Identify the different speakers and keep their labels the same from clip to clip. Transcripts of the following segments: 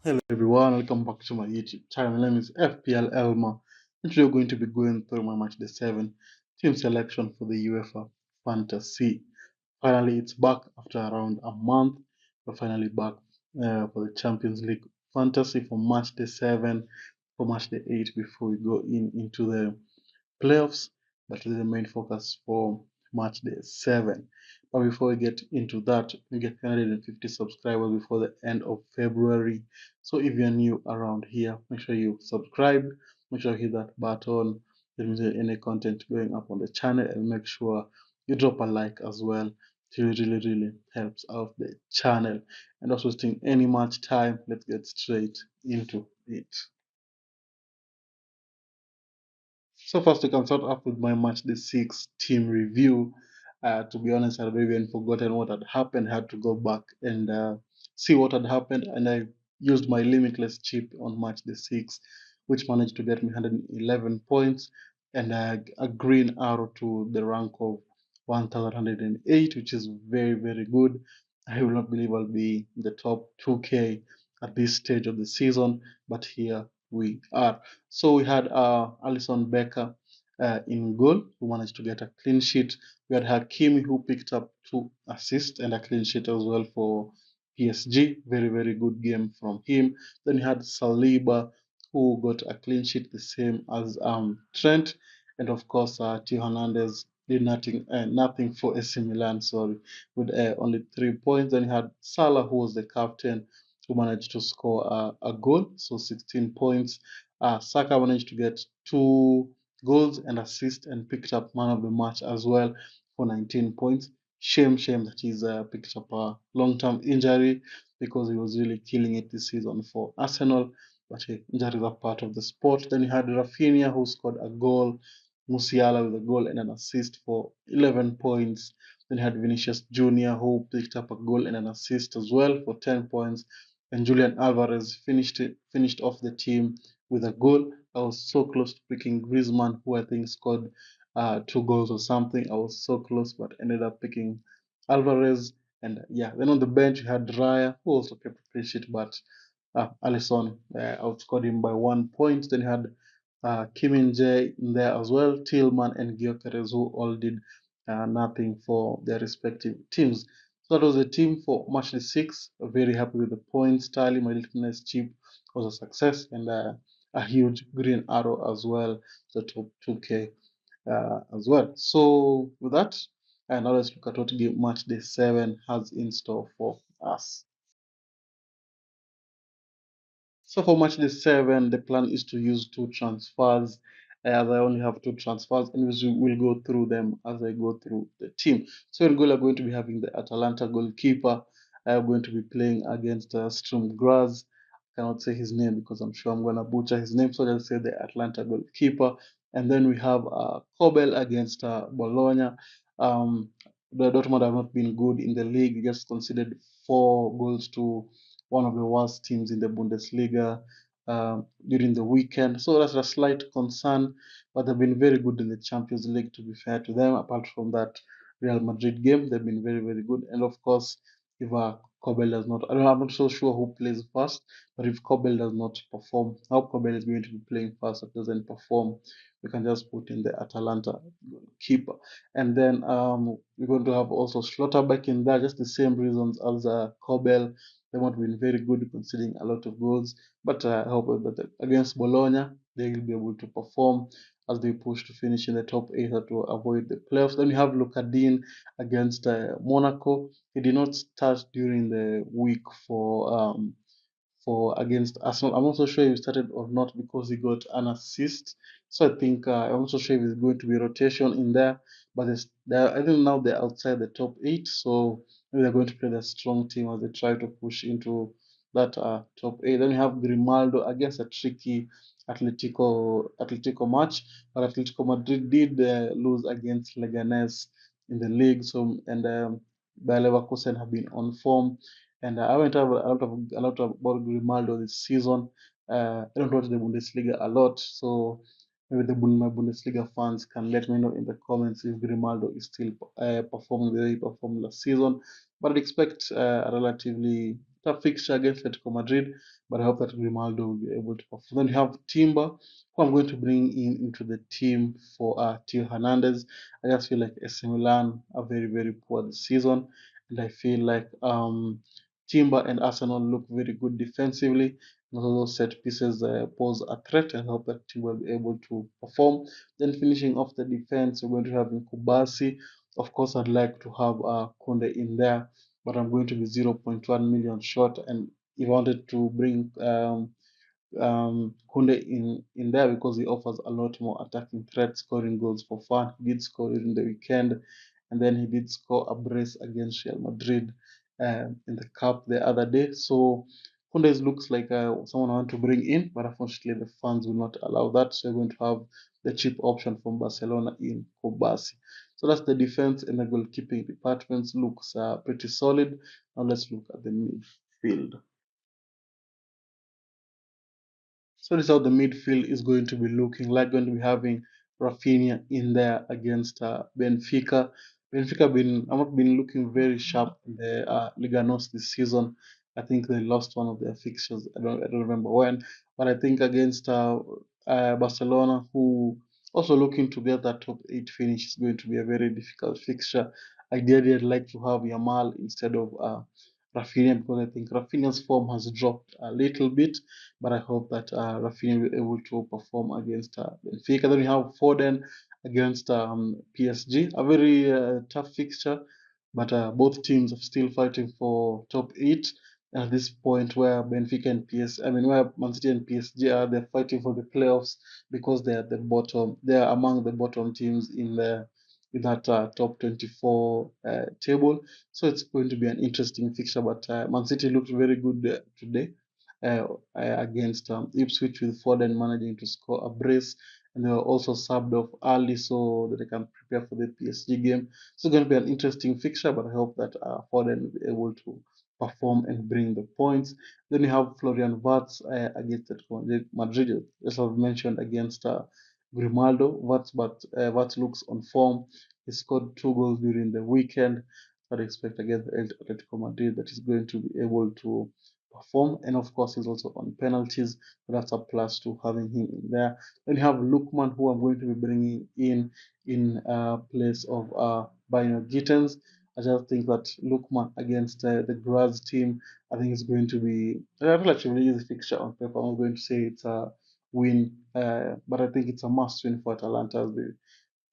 Speaker 1: Hello everyone, welcome back to my YouTube channel. My name is FPLElmer, and today we're going to be going through my Matchday 7 team selection for the Uefa Fantasy. Finally, it's back after around a month. We're finally back for the Champions League Fantasy for Matchday 7, for Matchday 8 before we go into the playoffs, but this is the main focus for Matchday 7. But before we get into that, we get 150 subscribers before the end of February. So if you're new around here, make sure you subscribe, make sure you hit that button. There is any content going up on the channel, and make sure you drop a like as well. It really helps out the channel. And also, wasting any much time, let's get straight into it. So first, we can start off with my Matchday 6 team review. To be honest, I had even forgotten what had happened. I had to go back and see what had happened, and I used my limitless chip on Matchday 6, which managed to get me 111 points and a green arrow to the rank of 1108, which is very good. I will not believe I'll be in the top 2K at this stage of the season, but here we are. So we had Alison Becker in goal, who managed to get a clean sheet. We had Hakimi, who picked up 2 assists and a clean sheet as well for PSG. Very good game from him. Then we had Saliba, who got a clean sheet, the same as Trent, and of course Theo Hernandez did nothing for AC Milan. Sorry, with only 3 points. Then we had Salah, who was the captain, who managed to score a goal, so 16 points. Saka managed to get 2 goals and assists and picked up man of the match as well for 19 points. Shame that he's picked up a long-term injury because he was really killing it this season for Arsenal. But hey, injuries are part of the sport. Then you had Rafinha, who scored a goal, Musiala with a goal and an assist for 11 points. Then you had Vinicius Jr., who picked up a goal and an assist as well for 10 points. And Julian Alvarez finished off the team with a goal. I was so close to picking Griezmann, who I think scored 2 goals or something. I was so close, but ended up picking Alvarez. And yeah, then on the bench you had Raya, who also kept a clean sheet, but Alisson outscored him by 1 point. Then you had Kim In Jae in there as well, Tillman and Gyökeres, who all did nothing for their respective teams. So that was the team for match 6. Very happy with the points tally. My littlest chip was a success, and a huge green arrow as well, the top 2K as well. So with that, and now let's look at what game Matchday 7 has in store for us. So for Matchday 7, the plan is to use 2 transfers, as I only have 2 transfers, and we'll go through them as I go through the team. So in goal, I'm going to be having the Atalanta goalkeeper. I'm going to be playing against Sturm Graz. I cannot say his name because I'm sure I'm going to butcher his name, so I'll say the Atlanta goalkeeper. And then we have Kobel against Bologna. Um, the Dortmund have not been good in the league, just conceded 4 goals to one of the worst teams in the Bundesliga during the weekend. So that's a slight concern, but they've been very good in the Champions League, to be fair to them. Apart from that Real Madrid game, they've been very good. And of course, if Kobel does not, I'm not so sure who plays first, but if Kobel does not perform, how Kobel is going to be playing first if doesn't perform, we can just put in the Atalanta keeper. And then we're going to have also Schlotterbeck in there, just the same reasons as Kobel. They won't been very good conceding a lot of goals, but I hope that against Bologna they will be able to perform as they push to finish in the top 8 to avoid the playoffs. Then we have Lucadine against Monaco. He did not start during the week for against Arsenal. I'm not so sure if he started or not because he got an assist. So I think I'm not so sure if there's going to be rotation in there. But I think now they're outside the top 8, so maybe they're going to play the strong team as they try to push into that top 8. Then we have Grimaldo against a tricky Atletico match, but Atletico Madrid did lose against Leganes in the league. So and Bayer Leverkusen have been on form. And I went over a lot about Grimaldo this season. I don't watch the Bundesliga a lot, so maybe my Bundesliga fans can let me know in the comments if Grimaldo is still performing the way he performed last season. But I'd expect a relatively tough fixture against Atletico Madrid, but I hope that Grimaldo will be able to perform. Then you have Timber, who I'm going to bring into the team for Theo Hernandez. I just feel like AC Milan are very, very poor this season, and I feel like Timber and Arsenal look very good defensively. And all those set pieces pose a threat, and hope that Timber will be able to perform. Then finishing off the defense, we're going to have Nkubasi. Of course, I'd like to have Kunde in there, but I'm going to be zero point 0.1 million short. And if I wanted to bring Kunde in there because he offers a lot more attacking threat, scoring goals for fun. He did score during the weekend, and then he did score a brace against Real Madrid in the cup the other day. So Kunde looks like someone I want to bring in, but unfortunately the fans will not allow that. So we're going to have the cheap option from Barcelona in Kobasi. So that's the defense, and the goalkeeping departments looks pretty solid. Now let's look at the midfield. So this is how the midfield is going to be looking like. Going to be having Rafinha in there against Benfica. Benfica have not been looking very sharp in the Liga NOS this season. I think they lost one of their fixtures. I don't remember when, but I think against Barcelona, who also looking to get that top eight finish, is going to be a very difficult fixture. Ideally, I'd like to have Yamal instead of Rafinha, because I think Rafinha's form has dropped a little bit, but I hope that Rafinha will be able to perform against Benfica. Then we have Foden against PSG, a very tough fixture, but both teams are still fighting for top eight. At this point, where Benfica and PSG, I mean, where Man City and PSG are, they're fighting for the playoffs because they're at the bottom. They're among the bottom teams in that top 24 table. So it's going to be an interesting fixture. But Man City looked very good today against Ipswich, with Foden managing to score a brace. And they were also subbed off early so that they can prepare for the PSG game. So it's going to be an interesting fixture, but I hope that Foden will be able to perform and bring the points. Then you have Florian Wirtz against Madrid, as I've mentioned, against Grimaldo. Wirtz looks on form. He scored 2 goals during the weekend. But I expect against Atletico Madrid that he's going to be able to perform. And of course, he's also on penalties. So that's a plus to having him in there. Then you have Lookman, who I'm going to be bringing in place of Bino Gittens. I just think that Lookman against the Graz team, I think it's going to be a relatively easy fixture on paper. I'm not going to say it's a win, but I think it's a must win for Atalanta as they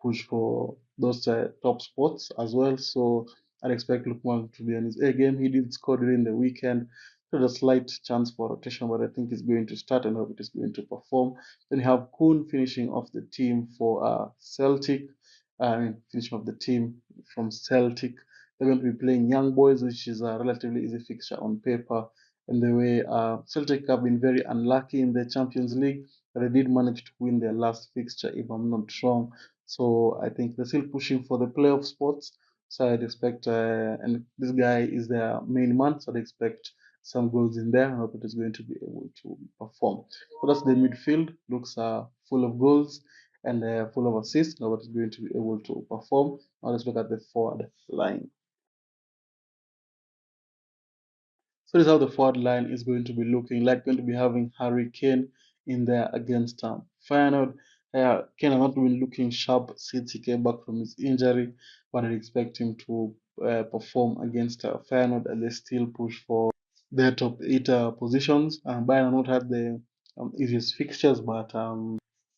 Speaker 1: push for those top spots as well. So I'd expect Lukman to be on his A game. He did score during the weekend. So there's a slight chance for rotation, but I think he's going to start and hope it is going to perform. Then you have Kuhn finishing off the team for Celtic. Finishing off the team from Celtic. They're going to be playing Young Boys, which is a relatively easy fixture on paper. And the way Celtic have been very unlucky in the Champions League, but they did manage to win their last fixture, if I'm not wrong. So I think they're still pushing for the playoff spots. So I'd expect, and this guy is their main man, so I'd expect some goals in there. I hope it is going to be able to perform. So that's the midfield. Looks full of goals and full of assists. Now, it's going to be able to perform. Now let's look at the forward line. So this is how the forward line is going to be looking like. Going to be having Harry Kane in there against Feyenoord. Kane has not been looking sharp since he came back from his injury, but I expect him to perform against Feyenoord, and they still push for their top eight positions. Bayern have not had the easiest fixtures, but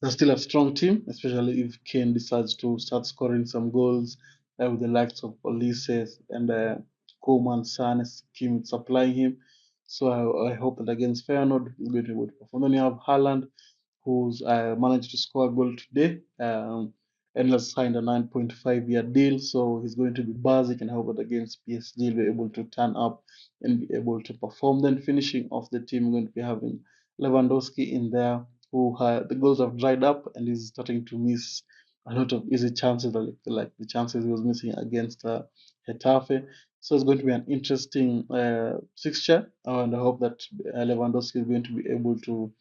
Speaker 1: they're still a strong team, especially if Kane decides to start scoring some goals with the likes of Olise and Coleman, San, Kim supplying him. So I hope that against Feyenoord he's going to be able to perform. Then you have Haaland, who's managed to score a goal today. And has signed a 9.5-year deal, so he's going to be buzzing, and I hope that against PSG he'll be able to turn up and be able to perform. Then finishing off the team, we're going to be having Lewandowski in there, who the goals have dried up and is starting to miss a lot of easy chances, like the chances he was missing against Getafe. So it's going to be an interesting fixture, and I hope that Lewandowski is going to be able to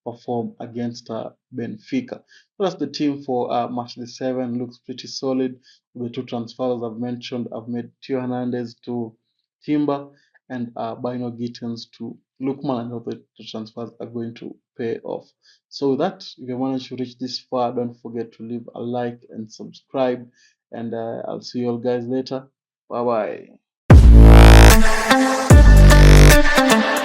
Speaker 1: perform against Benfica. So that's the team for Matchday 7. Looks pretty solid. The two transfers I've mentioned, I've made Theo Hernandez to Timber, and buy no Gittins to look man, I know that the transfers are going to pay off. So with that, if you managed to reach this far, don't forget to leave a like and subscribe, and I'll see you all guys later. Bye bye.